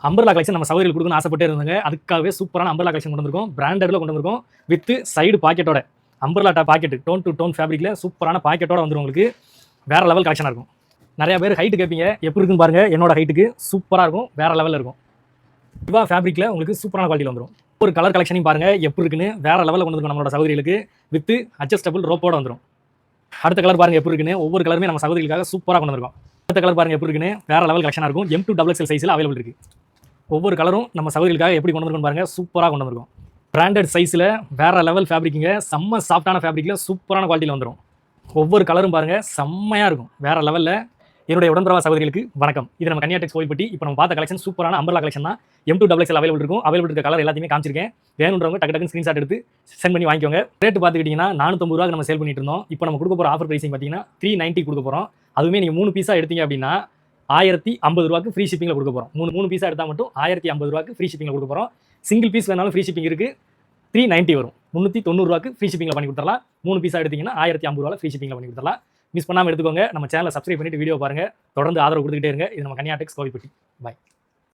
Umbrella collection நம்ம சகோதரிகள் கொடுக்கணும்னு ஆசைப்பட்டே இருந்தாங்க. அதுக்காகவே சூப்பரான அம்பர்லா கலெக்ஷன் கொண்டு வந்திருக்கோம். பிராண்டட்ல கொண்டு வந்திருக்கோம். வித் சைடு பாக்கெட்டோட umbrella pocket tone to tone ஃபேப்ரிக்ல சூப்பரான பாக்கெட்டோட வந்துரும். உங்களுக்கு வேற லெவல் கலெக்ஷனா இருக்கும். நிறைய பேர் ஹைட் கேட்பீங்க, எப்படி இருக்குன்னு பாருங்க. என்னோட ஹைட்டுக்கு சூப்பரா இருக்கும், வேற லெவல்ல இருக்கும். இவா ஃபேப்ரிக்ல உங்களுக்கு சூப்பரான குவாலிட்டியில் வந்துடும். ஒரு கலர் கலெக்ஷனையும் பாருங்க எப்படி இருக்குன்னு வேற லெவலில் கொண்டு வந்துருக்கும் நம்மளோட சகோதரிகளுக்கு. வித் அட்ஜஸ்டபிள் ரோப்போட வந்துடும். அடுத்த கலர் பாருங்க எப்படி இருக்குன்னு. ஒவ்வொரு கலருமே நம்ம சகோதரிகளுக்காக சூப்பராக கொண்டு வந்திருக்கோம். அடுத்த கலர் பாருங்க எப்படி இருக்குன்னு வேற லெவல் கலெக்ஷனா இருக்கும். M2XXL சைஸ்ல அவைலபிள் இருக்கு. ஒவ்வொரு கலரும் நம்ம சகோதரிகளுக்காக எப்படி கொண்டு வந்திருக்கோம் பாருங்க, சூப்பராக கொண்டு வந்திருக்கோம். பிராண்டட் சைஸ்ல வேற லெவல் ஃபேப்ரிக்குங்க, செம்ம சாஃப்டான ஃபேப்ரிக்ல சூப்பரான குவாலிட்டியில் வந்துடும். ஒவ்வொரு கலரும் பாருங்க செம்மையா இருக்கும், வேற லெவல்ல. என்னுடைய உடன்பிறவா சகோதரிகளுக்கு வணக்கம். இது நம்ம கன்னியாடெக்ஸ் கோயில்பட்டி. இப்போ நம்ம பார்த்த கலெக்ஷன் சூப்பரான அம்பர்லா கலெக்ஷன் தான். M2XXL அவைலபிள் இருக்கும். அவைலபிள் இருக்க கலர் எல்லாத்தையுமே காமிச்சிருக்கேன். வேணுன்றவங்க டக்கு ஸ்கிரீன்ஷாட் எடுத்து சென்ட் பண்ணி வாங்கிக்கோங்க. ரேட் பார்த்துக்கிட்டீங்கன்னா 450 ரூபாய்க்கு நம்ம சேல் பண்ணிட்டு இருந்தோம். இப்போ நம்ம கொடுக்க போற ஆஃபர் பிரைசிங் பார்த்தீங்கன்னா 390 கொடுக்க போறோம். அதுவுமே நீங்க 3 பீஸா எடுத்தீங்க அப்படின்னா 1050 ரூபாய்க்கு ஃப்ரீ ஷிப்பிங்ல கொடுக்க போறோம். மூணு பீஸா எடுத்தா மட்டும் 1050 ரூபாய்க்கு ஃப்ரீ ஷிப்பிங்ல கொடுக்க போறோம். சிங்கிள் பீஸ் வேணாலும் ஃப்ரீ ஷிப்பிங் இருக்கு. 390 வரும். 390 ரூபாய்க்கு ஃப்ரீ ஷிப்பிங்ல பண்ணி கொடுத்துடலாம். 3 பீஸா எடுத்தீங்கன்னா 1050 ரூபாய் ஃப்ரீ ஷிப்பிங்ல பண்ணி கொடுத்துடலாம். மிஸ் பண்ணாம எடுத்துக்கோங்க. நம்ம சேனலை சப்ஸ்கிரைப் பண்ணிட்டு வீடியோ பாருங்க. தொடர்ந்து ஆதரவு கொடுத்துக்கிட்டே இருங்க. இது நம்ம கன்னியாடெக்ஸ் கோவில்பட்டி. பாய்.